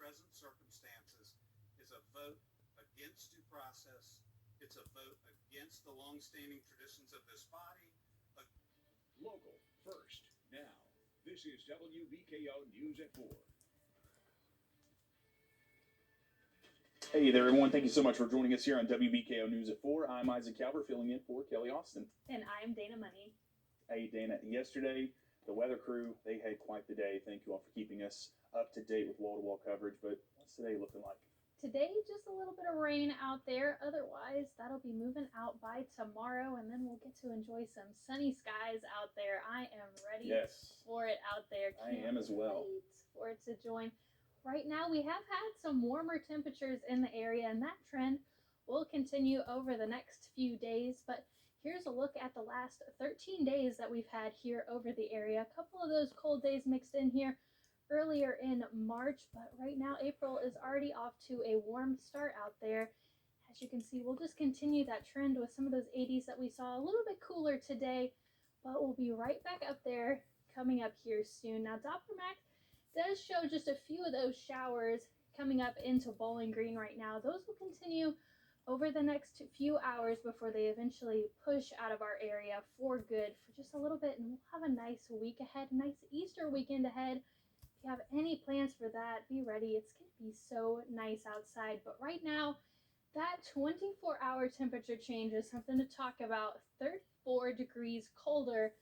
present circumstances is a vote against due process. It's a vote against the longstanding traditions of this body. Local first. Now, this is WBKO News at 4. Hey there, everyone. Thank you so much for joining us here on WBKO News at 4. I'm Isaac Calvert, filling in for Kelly Austin. And I'm Dana Money. Hey, Dana. Yesterday, the weather crew, they had quite the day. Thank you all for keeping us up to date with wall-to-wall coverage. But what's today looking like? Today, just a little bit of rain out there. Otherwise, that'll be moving out by tomorrow, and then we'll get to enjoy some sunny skies out there. I am ready for it out there. I am as well. Wait for it to join. Right now, we have had some warmer temperatures in the area, and that trend will continue over the next few days. But here's a look at the last 13 days that we've had here over the area. A couple of those cold days mixed in here earlier in March, but right now April is already off to a warm start out there. As you can see, we'll just continue that trend with some of those 80s that we saw. A little bit cooler today, but we'll be right back up there coming up here soon. Now, Doppler Max does show just a few of those showers coming up into Bowling Green right now. Those will continue over the next few hours before they eventually push out of our area for good for just a little bit, and we'll have a nice week ahead, nice Easter weekend ahead. If you have any plans for that, be ready. It's going to be so nice outside. But right now, that 24-hour temperature change is something to talk about. 34 degrees colder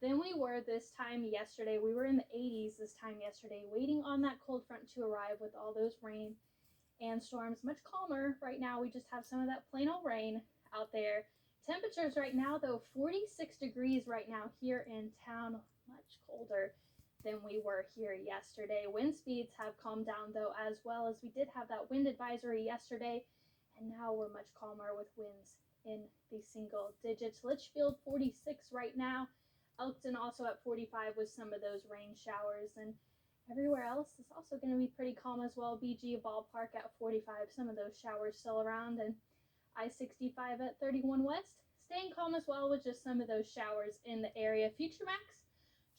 than we were this time yesterday. We were in the 80s this time yesterday, waiting on that cold front to arrive with all those rain and storms. Much calmer right now. We just have some of that plain old rain out there. Temperatures right now, though, 46 degrees right now here in town. Much colder than we were here yesterday. Wind speeds have calmed down, though, as well, as we did have that wind advisory yesterday, and now we're much calmer with winds in the single digits. Litchfield 46 right now. Elkton also at 45 with some of those rain showers, and everywhere else is also going to be pretty calm as well. BG Ballpark at 45, some of those showers still around, and I-65 at 31 West staying calm as well with just some of those showers in the area. Future Max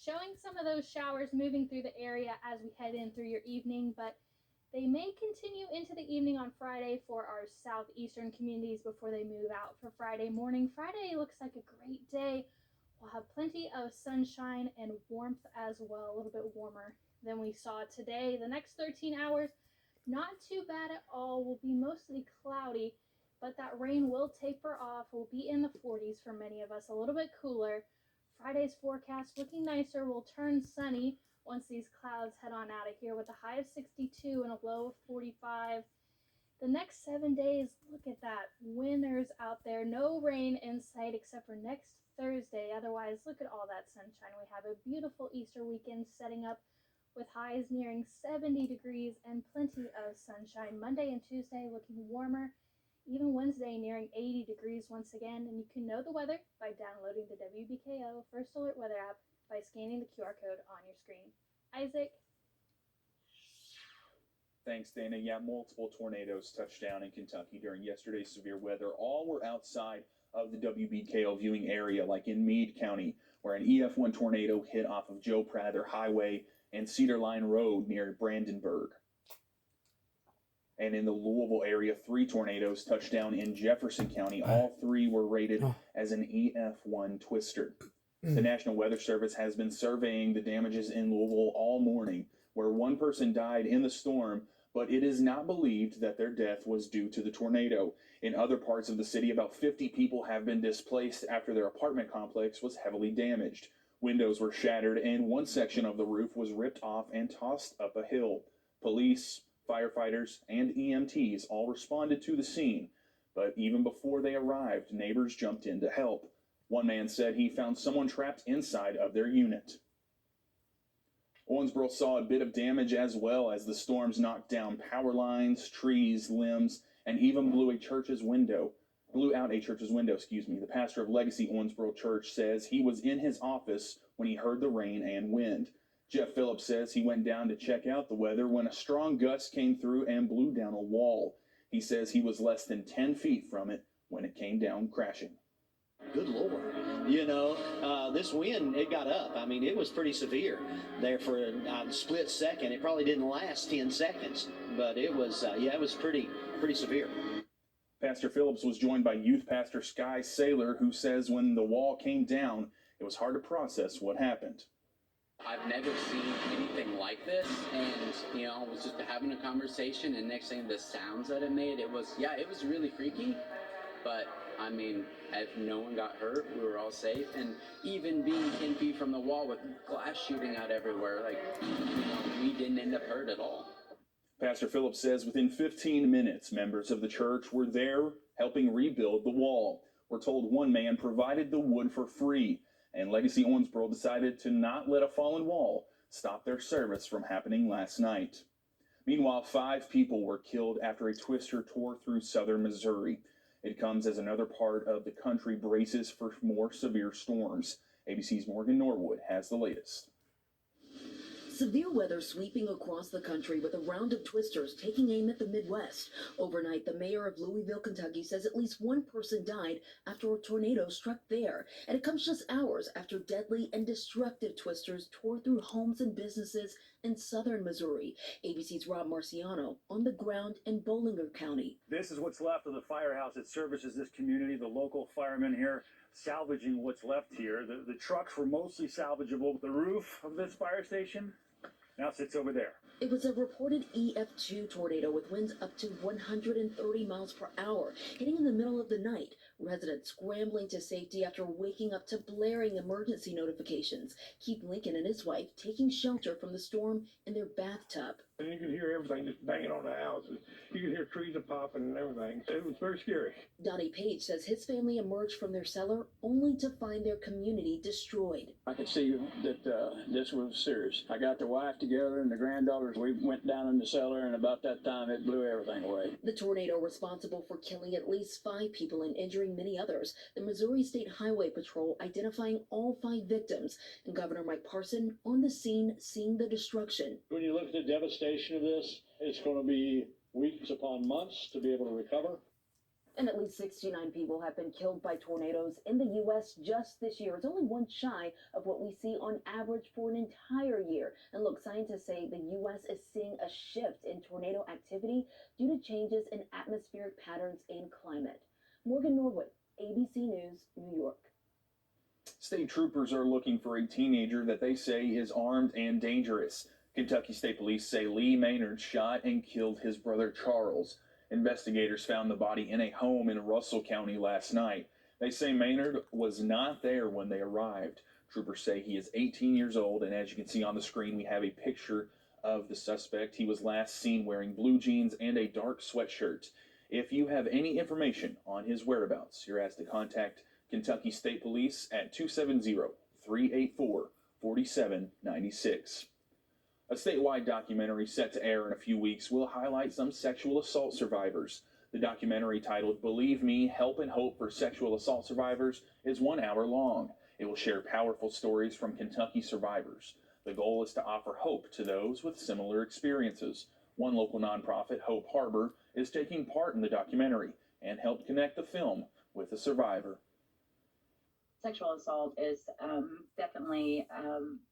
showing some of those showers moving through the area as we head in through your evening, but they may continue into the evening on Friday for our southeastern communities before they move out for Friday morning. Friday looks like a great day. We'll have plenty of sunshine and warmth as well, a little bit warmer than we saw today. The next 13 hours, not too bad at all. Will be mostly cloudy, but that rain will taper off. We'll be in the 40s for many of us, a little bit cooler. Friday's forecast looking nicer. Will turn sunny once these clouds head on out of here with a high of 62 and a low of 45. The next 7 days, look at that. Winners out there. No rain in sight except for next Thursday. Otherwise, look at all that sunshine. We have a beautiful Easter weekend setting up with highs nearing 70 degrees and plenty of sunshine. Monday and Tuesday looking warmer. Even Wednesday nearing 80 degrees once again. And you can know the weather by downloading the WBKO First Alert Weather app by scanning the QR code on your screen. Isaac? Thanks, Dana. Yeah, multiple tornadoes touched down in Kentucky during yesterday's severe weather. All were outside of the WBKO viewing area, like in Meade County, where an EF1 tornado hit off of Joe Prather Highway and Cedar Line Road near Brandenburg. And in the Louisville area, 3 tornadoes touched down in Jefferson County. All 3 were rated as an EF1 twister. The National Weather Service has been surveying the damages in Louisville all morning, where 1 person died in the storm, but it is not believed that their death was due to the tornado. In other parts of the city, about 50 people have been displaced after their apartment complex was heavily damaged. Windows were shattered, and one section of the roof was ripped off and tossed up a hill. Police, firefighters, and EMTs all responded to the scene, but even before they arrived, neighbors jumped in to help. One man said he found someone trapped inside of their unit. Owensboro saw a bit of damage as well as the storms knocked down power lines, trees, limbs, and even blew out a church's window. The pastor of Legacy Owensboro Church says he was in his office when he heard the rain and wind. Jeff Phillips says he went down to check out the weather when a strong gust came through and blew down a wall. He says he was less than 10 feet from it when it came down crashing. Good Lord. You know, this wind, it got up. I mean, it was pretty severe there for a split second. It probably didn't last 10 seconds, but it was, it was pretty severe. Pastor Phillips was joined by youth pastor Sky Saylor, who says when the wall came down, it was hard to process what happened. I've never seen anything like this, and, you know, I was just having a conversation, and next thing, the sounds that it made, it was really freaky, but, I mean, if no one got hurt, we were all safe, and even being 10 feet from the wall with glass shooting out everywhere, like, you know, we didn't end up hurt at all. Pastor Phillips says within 15 minutes, members of the church were there helping rebuild the wall. We're told one man provided the wood for free, and Legacy Owensboro decided to not let a fallen wall stop their service from happening last night. Meanwhile, 5 people were killed after a twister tore through southern Missouri. It comes as another part of the country braces for more severe storms. ABC's Morgan Norwood has the latest. Severe weather sweeping across the country with a round of twisters taking aim at the Midwest. Overnight, the mayor of Louisville, Kentucky says at least 1 person died after a tornado struck there. And it comes just hours after deadly and destructive twisters tore through homes and businesses in southern Missouri. ABC's Rob Marciano on the ground in Bollinger County. This is what's left of the firehouse that services this community. The local firemen here salvaging what's left here. The trucks were mostly salvageable. The roof of this fire station now sits over there. It was a reported EF2 tornado with winds up to 130 miles per hour, hitting in the middle of the night. Residents scrambling to safety after waking up to blaring emergency notifications. Keith Lincoln and his wife taking shelter from the storm in their bathtub. And you could hear everything just banging on the house. You could hear trees popping and everything. It was very scary. Donnie Page says his family emerged from their cellar only to find their community destroyed. I could see that this was serious. I got the wife together and the granddaughters. We went down in the cellar, and about that time it blew everything away. The tornado responsible for killing at least 5 people and injuring many others. The Missouri State Highway Patrol identifying all 5 victims, and Governor Mike Parson on the scene seeing the destruction. When you look at the devastation of this, it's going to be weeks upon months to be able to recover. And at least 69 people have been killed by tornadoes in the U.S. just this year. It's only one shy of what we see on average for an entire year. And look, scientists say the U.S. is seeing a shift in tornado activity due to changes in atmospheric patterns and climate. Morgan Norwood, ABC News, New York. State troopers are looking for a teenager that they say is armed and dangerous. Kentucky State Police say Lee Maynard shot and killed his brother Charles. Investigators found the body in a home in Russell County last night. They say Maynard was not there when they arrived. Troopers say he is 18 years old, and as you can see on the screen, we have a picture of the suspect. He was last seen wearing blue jeans and a dark sweatshirt. If you have any information on his whereabouts, you're asked to contact Kentucky State Police at 270-384-4796. A statewide documentary set to air in a few weeks will highlight some sexual assault survivors. The documentary, titled Believe Me, Help and Hope for Sexual Assault Survivors, is 1 hour long. It will share powerful stories from Kentucky survivors. The goal is to offer hope to those with similar experiences. One local nonprofit, Hope Harbor, is taking part in the documentary and helped connect the film with the survivor. Sexual assault is definitely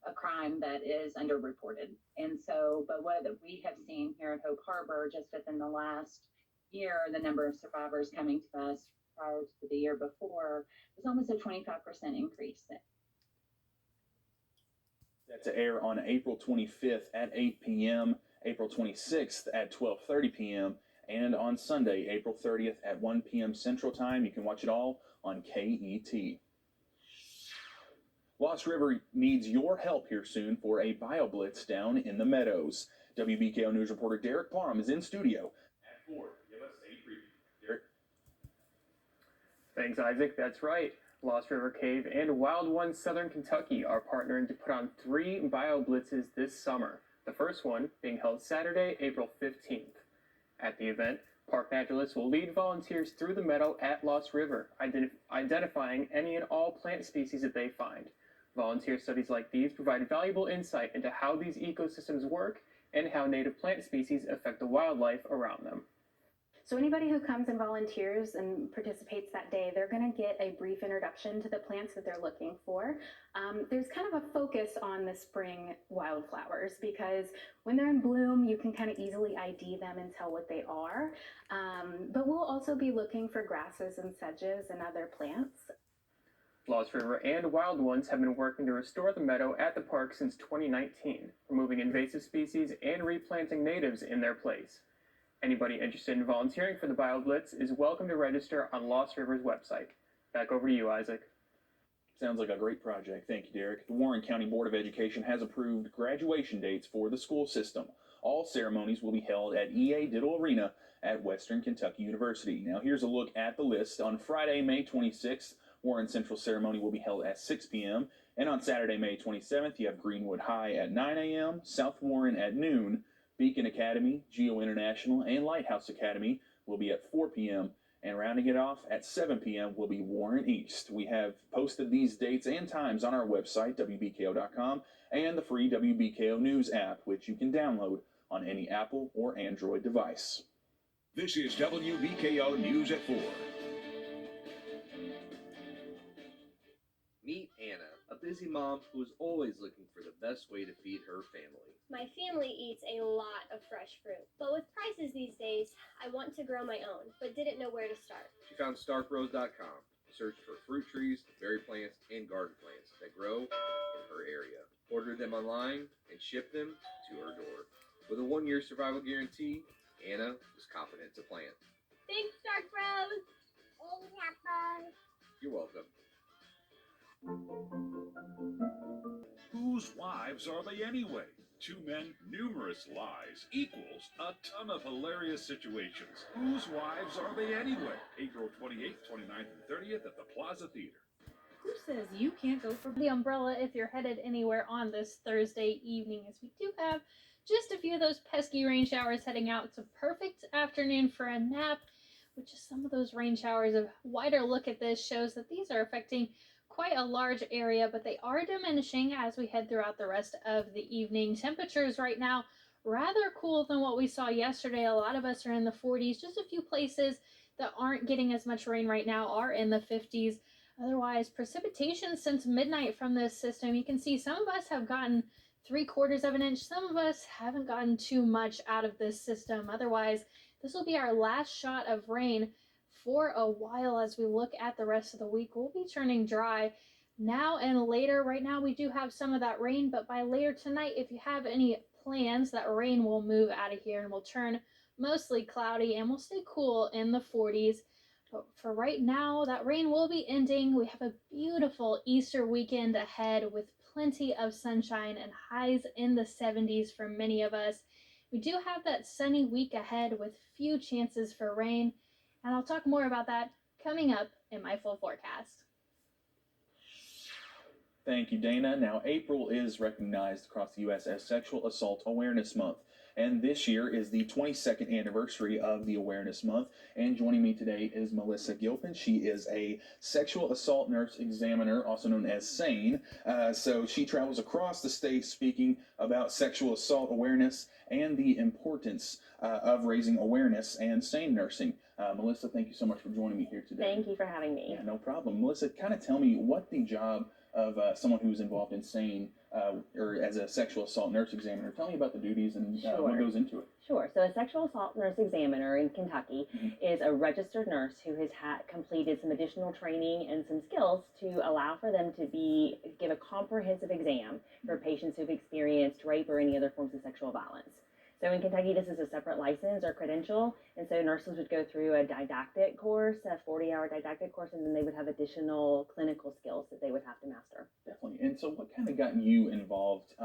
a crime that is underreported. And so, but what we have seen here at Hope Harbor just within the last year, the number of survivors coming to us prior to the year before was almost a 25% increase. Set to air on April 25th at 8 p.m., April 26th at 12:30 p.m., and on Sunday, April 30th at 1 p.m. Central Time. You can watch it all on KET. Lost River needs your help here soon for a BioBlitz down in the Meadows. WBKO News reporter Derek Plum is in studio at 4 to give us a preview. Derek? Thanks, Isaac. That's right. Lost River Cave and Wild One Southern Kentucky are partnering to put on 3 BioBlitzes this summer. The first one being held Saturday, April 15th. At the event, park naturalists will lead volunteers through the meadow at Lost River, identifying any and all plant species that they find. Volunteer studies like these provide valuable insight into how these ecosystems work and how native plant species affect the wildlife around them. So anybody who comes and volunteers and participates that day, they're going to get a brief introduction to the plants that they're looking for. There's kind of a focus on the spring wildflowers because when they're in bloom, you can kind of easily ID them and tell what they are. But we'll also be looking for grasses and sedges and other plants. Lost River and Wild Ones have been working to restore the meadow at the park since 2019, removing invasive species and replanting natives in their place. Anybody interested in volunteering for the BioBlitz is welcome to register on Lost River's website. Back over to you, Isaac. Sounds like a great project. Thank you, Derek. The Warren County Board of Education has approved graduation dates for the school system. All ceremonies will be held at EA Diddle Arena at Western Kentucky University. Now here's a look at the list. On Friday, May 26th, Warren Central ceremony will be held at 6 p.m. And on Saturday, May 27th, you have Greenwood High at 9 a.m., South Warren at noon, Beacon Academy, Geo International, and Lighthouse Academy will be at 4 p.m. And rounding it off at 7 p.m. will be Warren East. We have posted these dates and times on our website, WBKO.com, and the free WBKO News app, which you can download on any Apple or Android device. This is WBKO News at 4. Meet Anna, a busy mom who is always looking for the best way to feed her family. My family eats a lot of fresh fruit, but with prices these days, I want to grow my own, but didn't know where to start. She found StarkRose.com, searched for fruit trees, berry plants, and garden plants that grow in her area. Ordered them online and shipped them to her door. With a 1-year survival guarantee, Anna was confident to plant. Thanks, StarkRose! You're welcome. Whose wives are they anyway? 2 men, numerous lies, equals a ton of hilarious situations. Whose wives are they anyway? April 28th, 29th, and 30th at the Plaza Theater. Who says you can't go for the umbrella if you're headed anywhere on this Thursday evening, as we do have just a few of those pesky rain showers heading out. It's a perfect afternoon for a nap, which is some of those rain showers. A wider look at this shows that these are affecting quite a large area, but they are diminishing as we head throughout the rest of the evening. Temperatures right now rather cool than what we saw yesterday. A lot of us are in the 40s. Just a few places that aren't getting as much rain right now are in the 50s. Otherwise, precipitation since midnight from this system, you can see some of us have gotten 3/4 of an inch. Some of us haven't gotten too much out of this system. Otherwise, this will be our last shot of rain for a while. As we look at the rest of the week, we'll be turning dry now and later. Right now we do have some of that rain, but by later tonight, if you have any plans, that rain will move out of here and will turn mostly cloudy and will stay cool in the 40s. But for right now, that rain will be ending. We have a beautiful Easter weekend ahead with plenty of sunshine and highs in the 70s for many of us. We do have that sunny week ahead with few chances for rain. And I'll talk more about that coming up in my full forecast. Thank you, Dana. Now, April is recognized across the U.S. as Sexual Assault Awareness Month. And this year is the 22nd anniversary of the Awareness Month. And joining me today is Melissa Gilpin. She is a sexual assault nurse examiner, also known as SANE. So she travels across the state speaking about sexual assault awareness and the importance of raising awareness and SANE nursing. Melissa, thank you so much for joining me here today. Thank you for having me. Yeah, no problem. Melissa, kind of tell me what the job of someone who's involved in SANE or as a sexual assault nurse examiner. Tell me about the duties and what goes into it. Sure. So a sexual assault nurse examiner in Kentucky is a registered nurse who has completed some additional training and some skills to allow for them to give a comprehensive exam for patients who've experienced rape or any other forms of sexual violence. So in Kentucky, this is a separate license or credential, and so nurses would go through a didactic course, a 40-hour didactic course, and then they would have additional clinical skills that they would have to master. Definitely. And so what kind of got you involved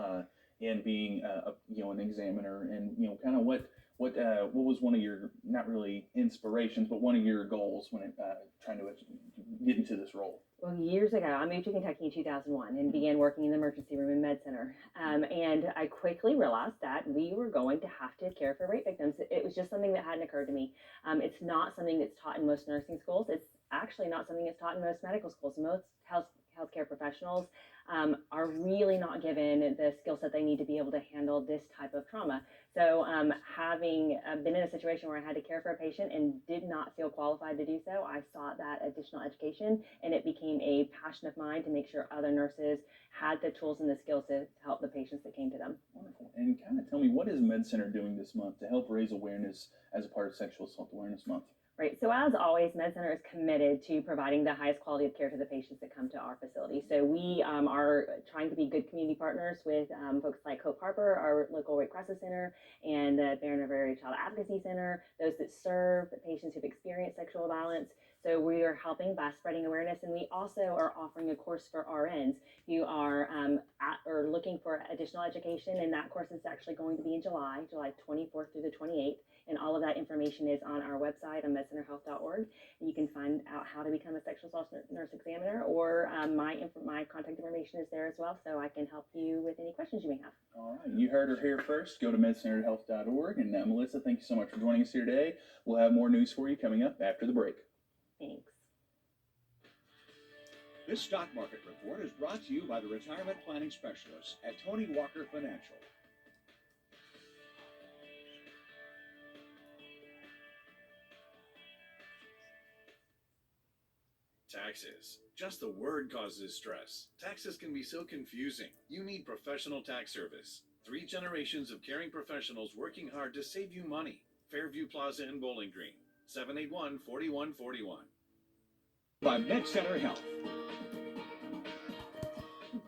in being an examiner, and kind of what was one of your, not really inspirations, but one of your goals when trying to get into this role? Well, years ago, I moved to Kentucky in 2001 and began working in the emergency room and med center. And I quickly realized that we were going to have to care for rape victims. It was just something that hadn't occurred to me. It's not something that's taught in most nursing schools. It's actually not something that's taught in most medical schools. Most healthcare professionals are really not given the skill set they need to be able to handle this type of trauma. So having been in a situation where I had to care for a patient and did not feel qualified to do so, I sought that additional education, and it became a passion of mine to make sure other nurses had the tools and the skills to help the patients that came to them. Wonderful. And kind of tell me, what is Med Center doing this month to help raise awareness as a part of Sexual Assault Awareness Month? Right. So as always, Med Center is committed to providing the highest quality of care to the patients that come to our facility. So we are trying to be good community partners with folks like Hope Harbor, our local rape crisis center, and the Barron River Area Child Advocacy Center, those that serve the patients who've experienced sexual violence. So we are helping by spreading awareness, and we also are offering a course for RNs who are looking for additional education, and that course is actually going to be in July 24th through the 28th. And all of that information is on our website on medcenterhealth.org. And you can find out how to become a sexual assault nurse examiner, or my contact information is there as well, so I can help you with any questions you may have. All right, you heard her here first. Go to medcenterhealth.org. And Melissa, thank you so much for joining us here today. We'll have more news for you coming up after the break. Thanks. This stock market report is brought to you by the retirement planning specialists at Tony Walker Financial. Taxes. Just the word causes stress. Taxes can be so confusing. You need professional tax service. 3 generations of caring professionals working hard to save you money. Fairview Plaza in Bowling Green. 781-4141. By Med Center Health.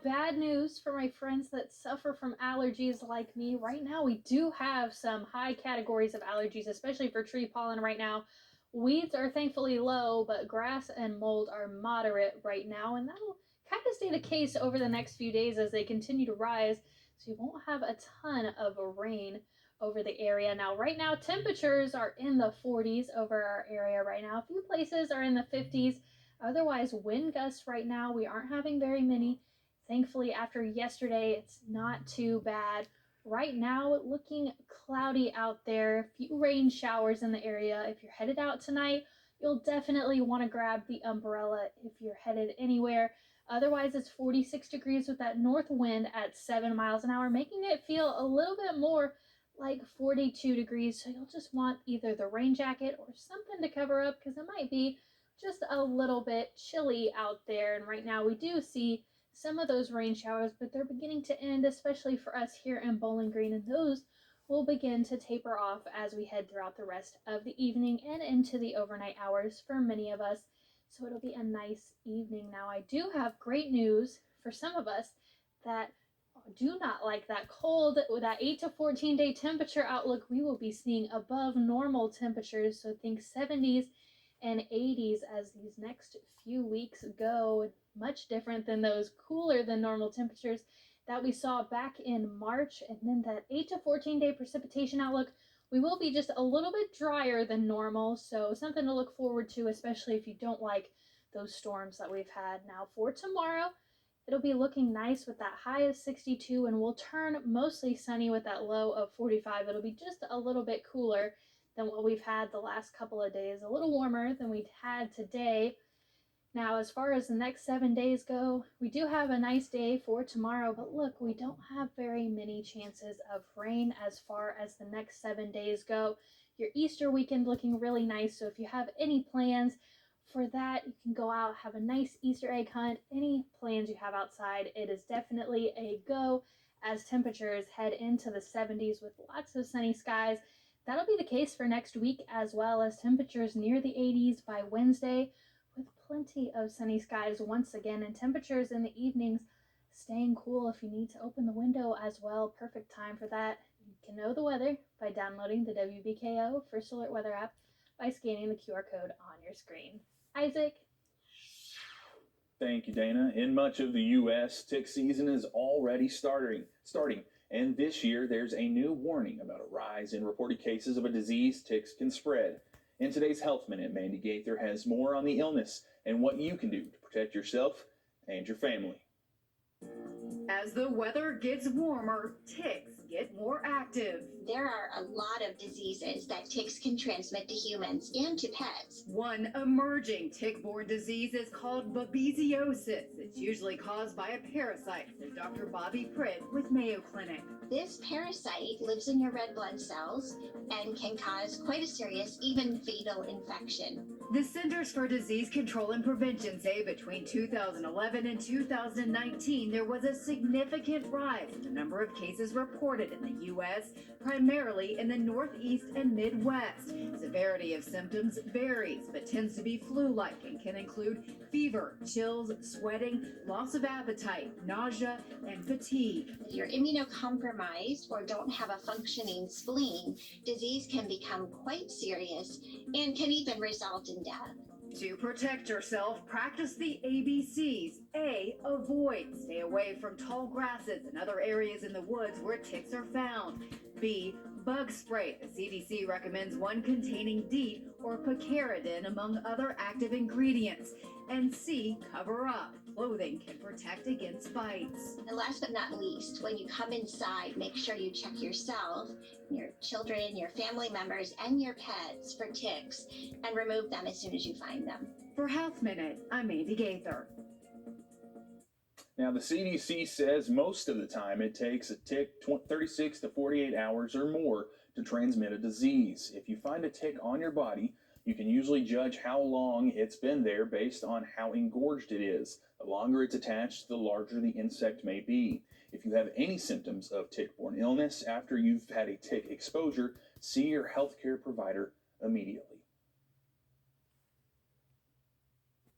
Bad news for my friends that suffer from allergies like me. Right now, we do have some high categories of allergies, especially for tree pollen right now. Weeds are thankfully low, but grass and mold are moderate right now, and that'll kind of stay the case over the next few days as they continue to rise, so you won't have a ton of rain over the area. Now, right now, temperatures are in the 40s over our area right now. A few places are in the 50s. Otherwise, wind gusts right now, we aren't having very many. Thankfully, after yesterday, it's not too bad. Right now, looking cloudy out there, a few rain showers in the area. If you're headed out tonight, you'll definitely want to grab the umbrella if you're headed anywhere. Otherwise, it's 46 degrees with that north wind at 7 miles an hour, making it feel a little bit more like 42 degrees. So you'll just want either the rain jacket or something to cover up, because it might be just a little bit chilly out there. And right now we do see some of those rain showers, but they're beginning to end, especially for us here in Bowling Green, and those will begin to taper off as we head throughout the rest of the evening and into the overnight hours for many of us. So it'll be a nice evening. Now, I do have great news for some of us that do not like that cold, that 8 to 14 day temperature outlook. We will be seeing above normal temperatures, so think 70s and 80s as these next few weeks go. Much different than those cooler than normal temperatures that we saw back in March. And then that 8 to 14 day precipitation outlook, we will be just a little bit drier than normal, so something to look forward to, especially if you don't like those storms that we've had. Now for tomorrow, It'll be looking nice with that high of 62, and we'll turn mostly sunny with that low of 45. It'll be just a little bit cooler than what we've had the last couple of days, a little warmer than we had today. Now, as far as the next 7 days go, we do have a nice day for tomorrow, but look, we don't have very many chances of rain as far as the next 7 days go. Your Easter weekend looking really nice, so if you have any plans for that, you can go out, have a nice Easter egg hunt. Any plans you have outside, it is definitely a go as temperatures head into the 70s with lots of sunny skies. That'll be the case for next week as well, as temperatures near the 80s by Wednesday, with plenty of sunny skies once again, and temperatures in the evenings staying cool if you need to open the window as well. Perfect time for that. You can know the weather by downloading the WBKO First Alert Weather app by scanning the QR code on your screen. Isaac? Thank you, Dana. In much of the U.S., tick season is already starting. And this year, there's a new warning about a rise in reported cases of a disease ticks can spread. In today's Health Minute, Mandy Gaither has more on the illness and what you can do to protect yourself and your family. As the weather gets warmer, ticks get more active. There are a lot of diseases that ticks can transmit to humans and to pets. One emerging tick-borne disease is called babesiosis. It's usually caused by a parasite, said Dr. Bobby Pritt with Mayo Clinic. This parasite lives in your red blood cells and can cause quite a serious, even fatal infection. The Centers for Disease Control and Prevention say between 2011 and 2019, there was a significant rise in the number of cases reported in the U.S., primarily in the Northeast and Midwest. Severity of symptoms varies, but tends to be flu-like and can include fever, chills, sweating, loss of appetite, nausea, and fatigue. If you're immunocompromised or don't have a functioning spleen, disease can become quite serious and can even result in death. To protect yourself, practice the ABCs. A, avoid. Stay away from tall grasses and other areas in the woods where ticks are found. B, bug spray. The CDC recommends one containing DEET or picaridin among other active ingredients. And C, cover up. Clothing can protect against bites. And last but not least, when you come inside, make sure you check yourself, your children, your family members, and your pets for ticks, and remove them as soon as you find them. For Health Minute, I'm Mandy Gaither. Now, the CDC says most of the time it takes a tick 36 to 48 hours or more to transmit a disease. If you find a tick on your body, you can usually judge how long it's been there based on how engorged it is. The longer it's attached, the larger the insect may be. If you have any symptoms of tick-borne illness after you've had a tick exposure, see your healthcare provider immediately.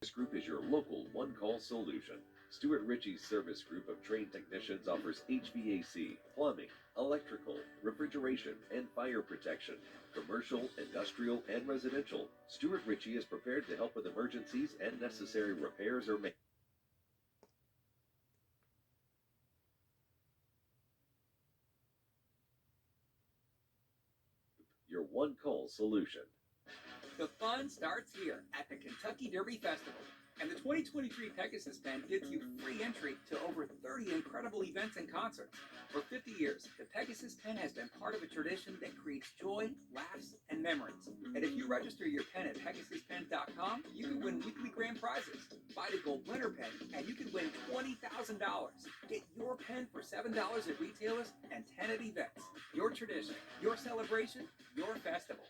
This group is your local one-call solution. Stuart Ritchie's service group of trained technicians offers HVAC, plumbing, electrical, refrigeration, and fire protection, commercial, industrial, and residential. Stuart Ritchie is prepared to help with emergencies and necessary repairs or maintenance. Your one-call solution. The fun starts here at the Kentucky Derby Festival. And the 2023 Pegasus Pen gives you free entry to over 30 incredible events and concerts. For 50 years, the Pegasus Pen has been part of a tradition that creates joy, laughs, and memories. And if you register your pen at PegasusPens.com, you can win weekly grand prizes. Buy the gold winner pen, and you can win $20,000. Get your pen for $7 at retailers and 10 at events. Your tradition, your celebration, your festival.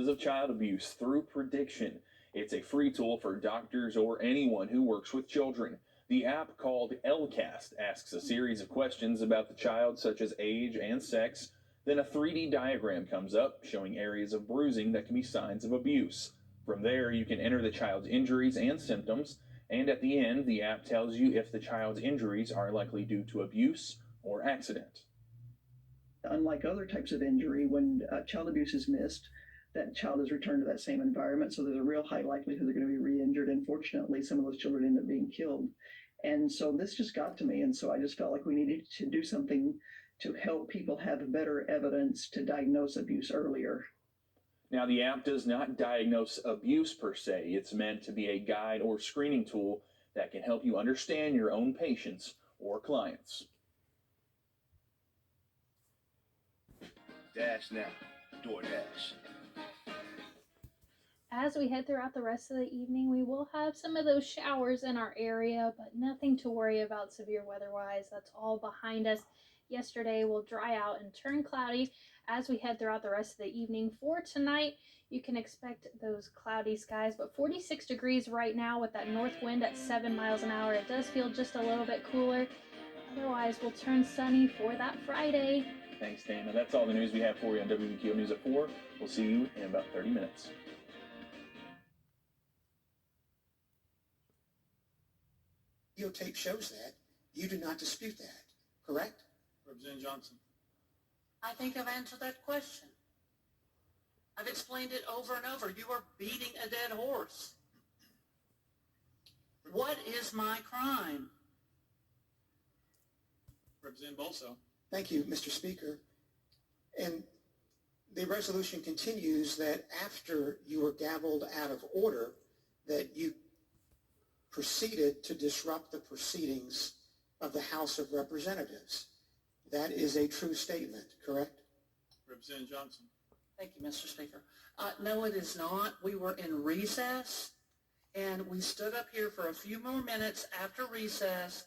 Of child abuse through prediction. It's a free tool for doctors or anyone who works with children. The app, called LCAST, asks a series of questions about the child, such as age and sex. Then a 3D diagram comes up showing areas of bruising that can be signs of abuse. From there, you can enter the child's injuries and symptoms, And at the end, the app tells you if the child's injuries are likely due to abuse or accident. Unlike other types of injury, when child abuse is missed, that child is returned to that same environment. So there's a real high likelihood they're going to be re-injured. And fortunately, some of those children end up being killed. And so this just got to me. And so I just felt like we needed to do something to help people have better evidence to diagnose abuse earlier. Now, the app does not diagnose abuse per se. It's meant to be a guide or screening tool that can help you understand your own patients or clients. Dash now. DoorDash. As we head throughout the rest of the evening, we will have some of those showers in our area, but nothing to worry about severe weather-wise. That's all behind us. Yesterday will dry out and turn cloudy as we head throughout the rest of the evening. For tonight, you can expect those cloudy skies, but 46 degrees right now with that north wind at 7 miles an hour. It does feel just a little bit cooler. Otherwise, we'll turn sunny for that Friday. Thanks, Dana. That's all the news we have for you on WBKO News at 4. We'll see you in about 30 minutes. Videotape shows that. You do not dispute that, correct? Representative Johnson. I think I've answered that question. I've explained it over and over. You are beating a dead horse. What is my crime? Representative Bolso. Thank you, Mr. Speaker. And the resolution continues that after you were gavelled out of order, that you proceeded to disrupt the proceedings of the House of Representatives. That is a true statement, correct? Representative Johnson. Thank you, Mr. Speaker. No, it is not. We were in recess, and we stood up here for a few more minutes after recess